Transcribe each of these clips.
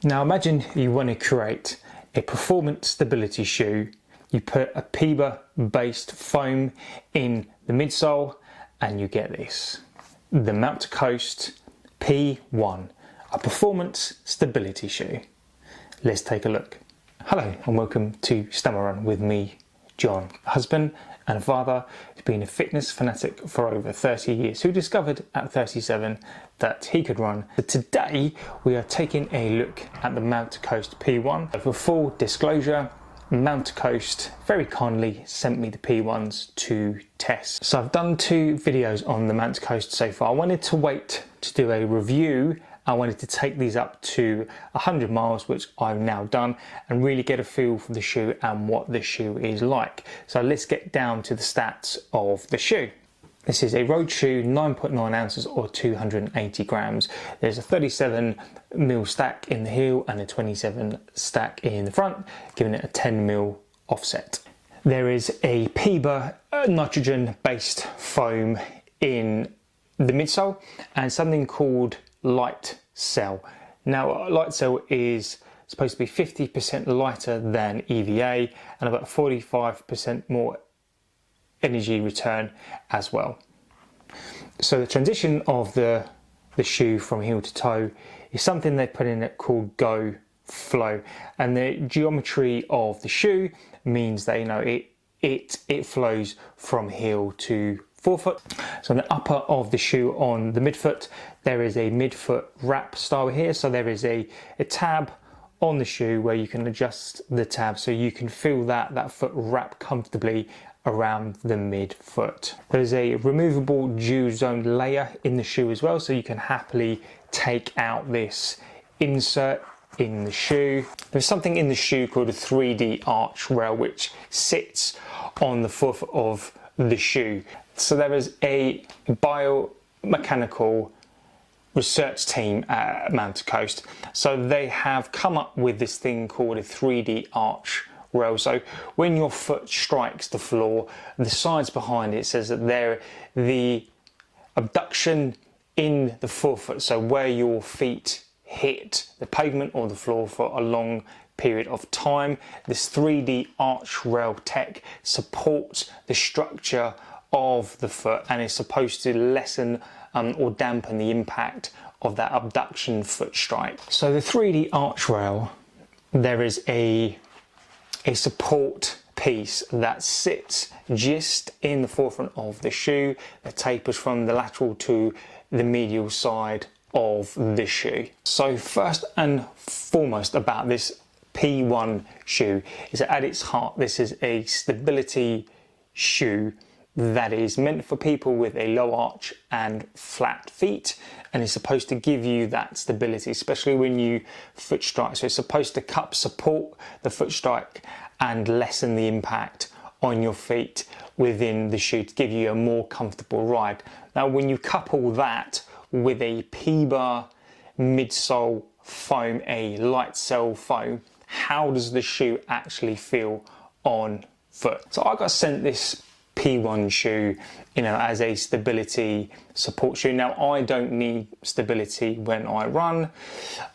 Now imagine you want to create a performance stability shoe. You put a PEBA based foam in the midsole and you get this. The Mount to Coast P1, a performance stability shoe. Let's take a look. Hello and welcome to Stammer with me, John, a husband and a father who's been a fitness fanatic for over 30 years, who discovered at 37 that he could run. But today we are taking a look at the Mount to Coast P1. For full disclosure, Mount to Coast very kindly sent me the P1s to test. So I've done 2 videos on the Mount to Coast so far. I wanted to wait to do a review. I wanted to take these up to 100 miles, which I've now done, and really get a feel for the shoe and what the shoe is like. So let's get down to the stats of the shoe. This is a road shoe, 9.9 ounces or 280 grams. There's a 37mm stack in the heel and a 27 stack in the front, giving it a 10mm offset. There is a PEBA nitrogen-based foam in the midsole and something called light cell. Now light cell is supposed to be 50% lighter than EVA and about 45% more energy return as well. So the transition of the shoe from heel to toe is something they put in it called Go Flow, and the geometry of the shoe means that it flows from heel to forefoot. So on the upper of the shoe on the midfoot, there is a midfoot wrap style here. So there is a tab on the shoe where you can adjust the tab so you can feel that foot wrap comfortably around the midfoot. There's a removable dew zone layer in the shoe as well, so you can happily take out this insert in the shoe. There's something in the shoe called a 3D Archrail which sits on the forefoot of the shoe. So there is a biomechanical research team at Mount to Coast. So they have come up with this thing called a 3D arch rail. So when your foot strikes the floor, the science behind it says that the abduction in the forefoot, so where your feet hit the pavement or the floor for a long period of time, this 3D arch rail tech supports the structure of the foot and is supposed to lessen or dampen the impact of that abduction foot strike. So the 3D arch rail, there is a support piece that sits just in the forefront of the shoe that tapers from the lateral to the medial side of the shoe. So first and foremost about this P1 shoe is that at its heart this is a stability shoe that is meant for people with a low arch and flat feet, and is supposed to give you that stability, especially when you foot strike. So it's supposed to support the foot strike and lessen the impact on your feet within the shoe to give you a more comfortable ride. Now when you couple that with a PEBA midsole foam, a light cell foam, how does the shoe actually feel on foot? So I got sent this P1 shoe, as a stability support shoe. Now I don't need stability when I run.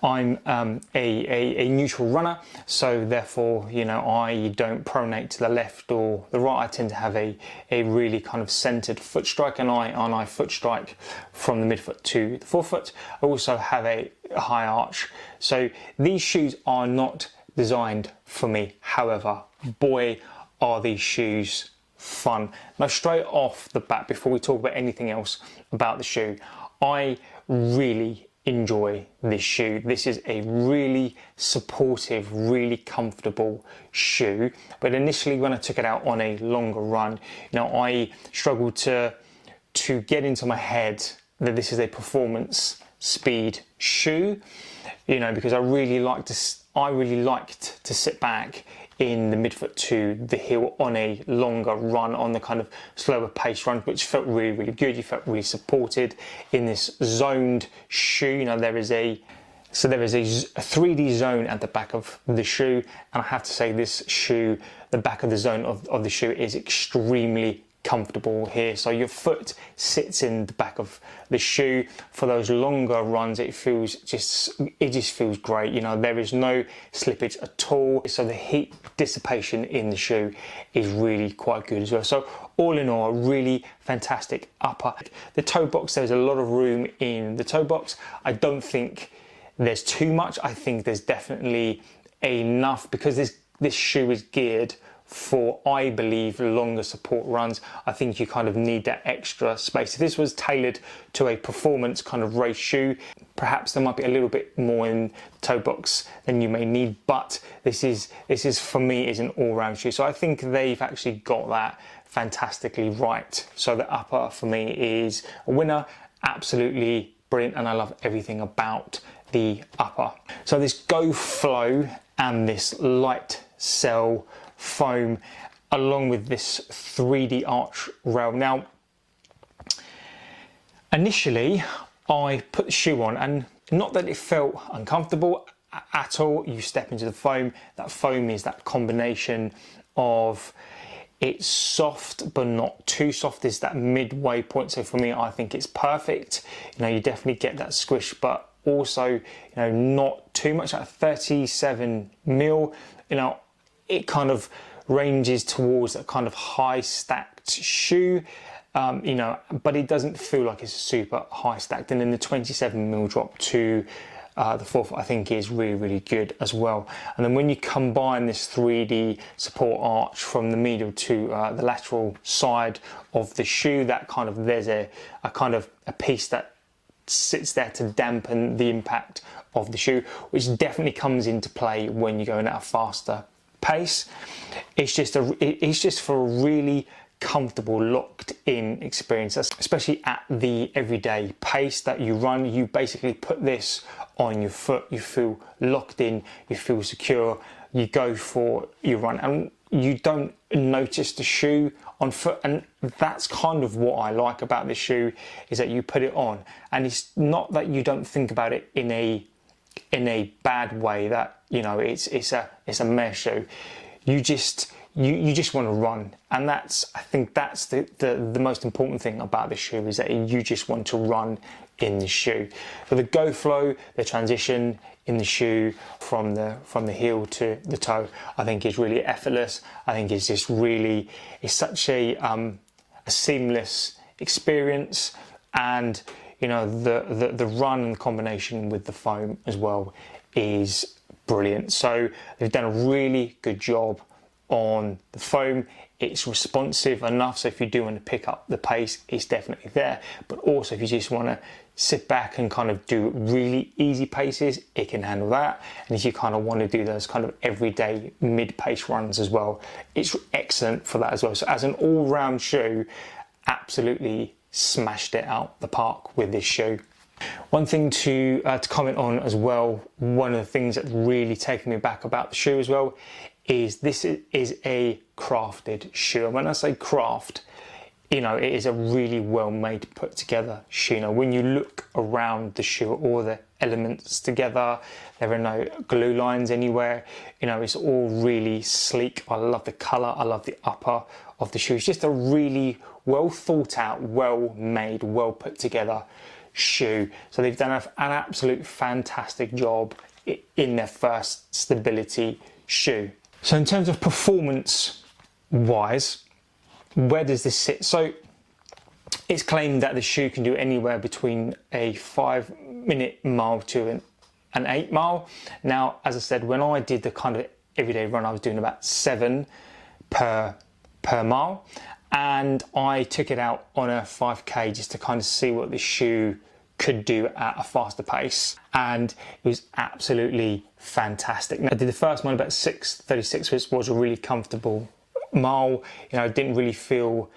I'm a neutral runner, so therefore I don't pronate to the left or the right. I tend to have a really kind of centered foot strike, and I foot strike from the midfoot to the forefoot. I also have a high arch. So these shoes are not designed for me. However, boy are these shoes fun. Now straight off the bat, before we talk about anything else about the shoe, I really enjoy this shoe. This is a really supportive, really comfortable shoe. But initially when I took it out on a longer run, I struggled to get into my head that this is a performance speed shoe, because I really liked to sit back in the midfoot to the heel on a longer run, on the kind of slower pace run, which felt really, really good. You felt really supported in this zoned shoe. There is a 3D zone at the back of the shoe, and I have to say this shoe, the back of the zone of the shoe is extremely comfortable here. So your foot sits in the back of the shoe. For those longer runs, it just feels great. You know, there is no slippage at all. So the heat dissipation in the shoe is really quite good as well. So all in all, a really fantastic upper. The toe box, there's a lot of room in the toe box. I don't think there's too much. I think there's definitely enough, because this shoe is geared for, I believe, longer support runs. I think you kind of need that extra space. If this was tailored to a performance kind of race shoe, perhaps there might be a little bit more in the toe box than you may need, but this is for me is an all-round shoe. So I think they've actually got that fantastically right. So the upper for me is a winner, absolutely brilliant, and I love everything about the upper. So this Go Flow and this light cell foam, along with this 3D Archrail. Now, initially I put the shoe on, and not that it felt uncomfortable at all. You step into the foam. That foam is that combination of, it's soft but not too soft. It's that midway point. So for me, I think it's perfect. You know, you definitely get that squish, but also, you know, not too much. At 37 mil, you know, it kind of ranges towards that kind of high stacked shoe, you know, but it doesn't feel like it's super high stacked. And then the 27 mil drop to the fourth, I think, is really, really good as well. And then when you combine this 3D support arch from the medial to the lateral side of the shoe, that kind of, there's a kind of a piece that sits there to dampen the impact of the shoe, which definitely comes into play when you're going at a faster pace. It's just for a really comfortable, locked in experience, especially at the everyday pace that you run. You basically put this on your foot, you feel locked in, you feel secure, you go for your run, and you don't notice the shoe on foot. And that's kind of what I like about this shoe, is that you put it on and it's not that you don't think about it in a bad way, that, you know, it's a meh shoe. You just want to run, and I think that's the most important thing about this shoe, is that you just want to run in the shoe. For the Go Flow, the transition in the shoe from the heel to the toe, I think is really effortless. I think it's just really, it's such a seamless experience, and you know, the run and combination with the foam as well is brilliant. So they've done a really good job on the foam. It's responsive enough, so if you do want to pick up the pace, it's definitely there. But also, if you just want to sit back and kind of do really easy paces, it can handle that. And if you kind of want to do those kind of everyday mid-pace runs as well, it's excellent for that as well. So as an all-round shoe, absolutely smashed it out the park with this shoe. One thing to comment on as well, one of the things that really taken me back about the shoe as well, is this is a crafted shoe. And when I say craft, you know, it is a really well made, put together shoe. You know, when you look around the shoe, all the elements together, there are no glue lines anywhere. You know, it's all really sleek. I love the colour, I love the upper of the shoe. It's just a really well thought out, well made, well put together shoe. So they've done an absolute fantastic job in their first stability shoe. So in terms of performance wise, where does this sit? So it's claimed that the shoe can do anywhere between a 5-minute mile to an 8 mile. Now, as I said, when I did the kind of everyday run, I was doing about 7 per mile, and I took it out on a 5k just to kind of see what the shoe could do at a faster pace, and it was absolutely fantastic. Now, I did the first mile about 6:36, which was a really comfortable mile. You know, I didn't really feel,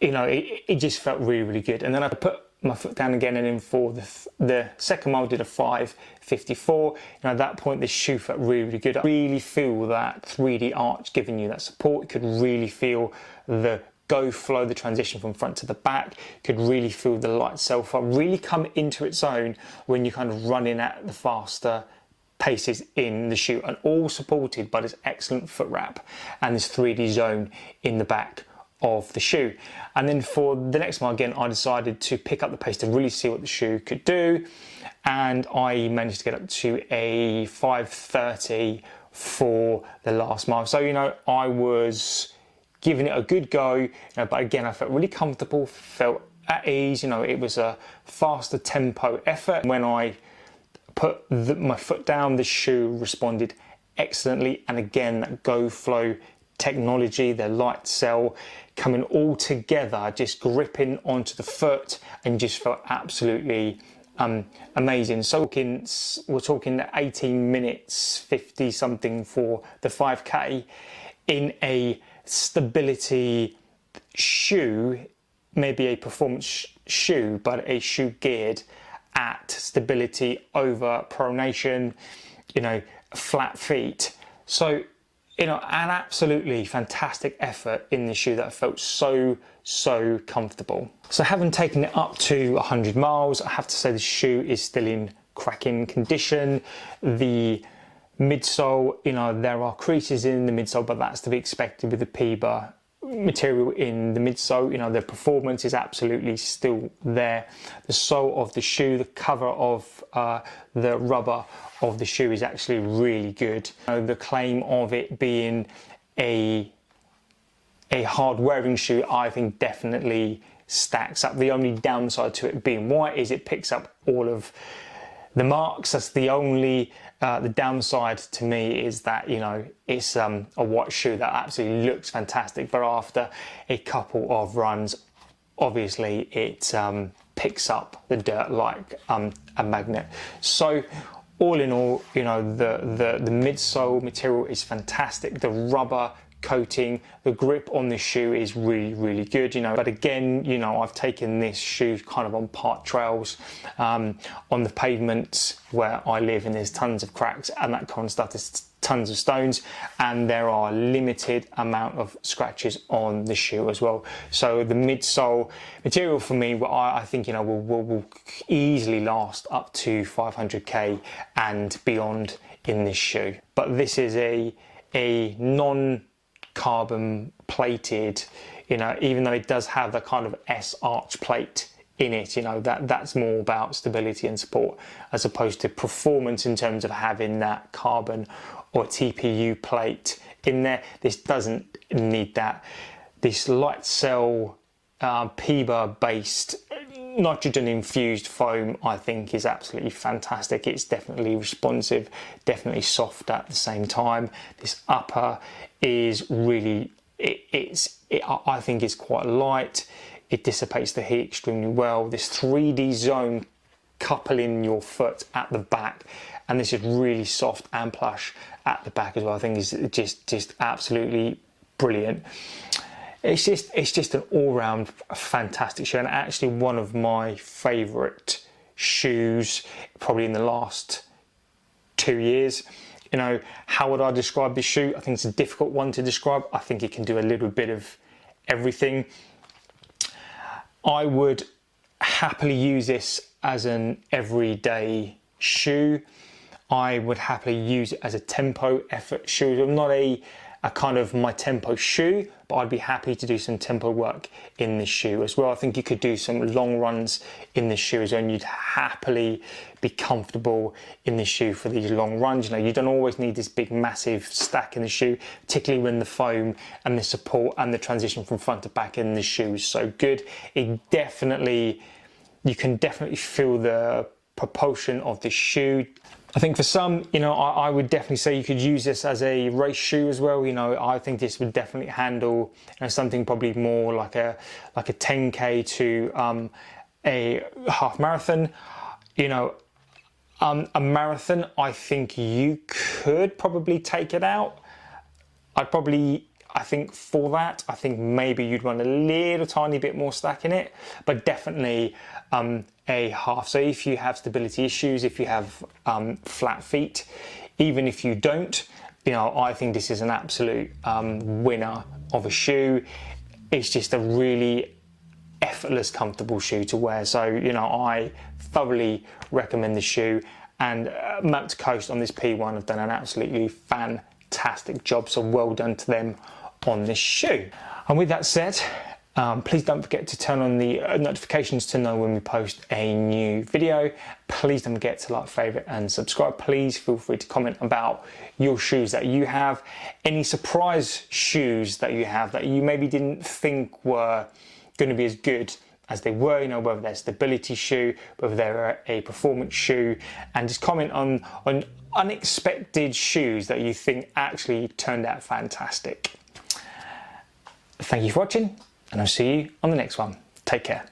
you know, it just felt really, really good. And then I put my foot down again, and then for the second mile did a 5:54. You know, at that point the shoe felt really, really good. I really feel that 3D arch giving you that support. You could really feel the Go Flow, the transition from front to the back. You could really feel the light self-up really come into its own when you kind of running at the faster paces in the shoe, and all supported by this excellent foot wrap and this 3D zone in the back of the shoe. And then for the next mile again, I decided to pick up the pace to really see what the shoe could do, and I managed to get up to a 5:30 for the last mile. So, you know, I was giving it a good go, you know, but again, I felt really comfortable, felt at ease. You know, it was a faster tempo effort. When I put my foot down, the shoe responded excellently. And again, that Go Flow technology, the light cell coming all together, just gripping onto the foot, and just felt absolutely amazing. So we're talking 18 minutes 50 something for the 5K in a stability shoe, maybe a performance shoe, but a shoe geared at stability over pronation, you know, flat feet. So, you know, an absolutely fantastic effort in the shoe that felt so comfortable. So having taken it up to 100 miles, I have to say the shoe is still in cracking condition. The midsole, you know, there are creases in the midsole, but that's to be expected with the PEBA material in the midsole. You know, the performance is absolutely still there. The sole of the shoe, the cover of the rubber of the shoe is actually really good. You know, the claim of it being a hard wearing shoe, I think definitely stacks up. The only downside to it being white is it picks up all of the marks. That's the only the downside to me, is that, you know, it's a white shoe that absolutely looks fantastic, but after a couple of runs, obviously it picks up the dirt like a magnet. So all in all, you know, the midsole material is fantastic. The rubber coating, the grip on the shoe is really good, you know. But again, you know, I've taken this shoe kind of on park trails, on the pavements where I live, and there's tons of cracks and that kind of stuff. There's tons of stones, and there are limited amount of scratches on the shoe as well. So the midsole material for me, I think, you know, will easily last up to 500k and beyond in this shoe. But this is a non-carbon plated, you know, even though it does have the kind of S arch plate in it, you know, that's more about stability and support as opposed to performance in terms of having that carbon or TPU plate in there. This doesn't need that. This light cell PEBA based nitrogen infused foam, I think, is absolutely fantastic. It's definitely responsive, definitely soft at the same time. This upper is really, I think it's quite light. It dissipates the heat extremely well. This 3D zone coupling your foot at the back, and this is really soft and plush at the back as well, I think is just absolutely brilliant. It's just an all-round fantastic shoe, and actually one of my favourite shoes probably in the last 2 years. You know, how would I describe this shoe? I think it's a difficult one to describe. I think it can do a little bit of everything. I would happily use this as an everyday shoe. I would happily use it as a tempo effort shoe. I'm not a kind of my tempo shoe, but I'd be happy to do some tempo work in this shoe as well. I think you could do some long runs in this shoe as well, and you'd happily be comfortable in this shoe for these long runs. You know, you don't always need this big massive stack in the shoe, particularly when the foam and the support and the transition from front to back in the shoe is so good. You can definitely feel the propulsion of the shoe. I think for some, you know, I would definitely say you could use this as a race shoe as well. You know, I think this would definitely handle, you know, something probably more like a 10k to a half marathon. You know, a marathon, I think you could probably take it out. I think for that, I think maybe you'd want a little tiny bit more stack in it, but definitely a half. So if you have stability issues, if you have flat feet, even if you don't, you know, I think this is an absolute winner of a shoe. It's just a really effortless, comfortable shoe to wear. So, you know, I thoroughly recommend the shoe, and Mount Coast on this P1 have done an absolutely fantastic job. So well done to them on this shoe. And with that said, please don't forget to turn on the notifications to know when we post a new video. Please don't forget to like, favourite and subscribe. Please feel free to comment about your shoes that you have, any surprise shoes that you have that you maybe didn't think were going to be as good as they were, you know, whether they're a stability shoe, whether they're a performance shoe, and just comment on unexpected shoes that you think actually turned out fantastic. Thank you for watching, and I'll see you on the next one. Take care.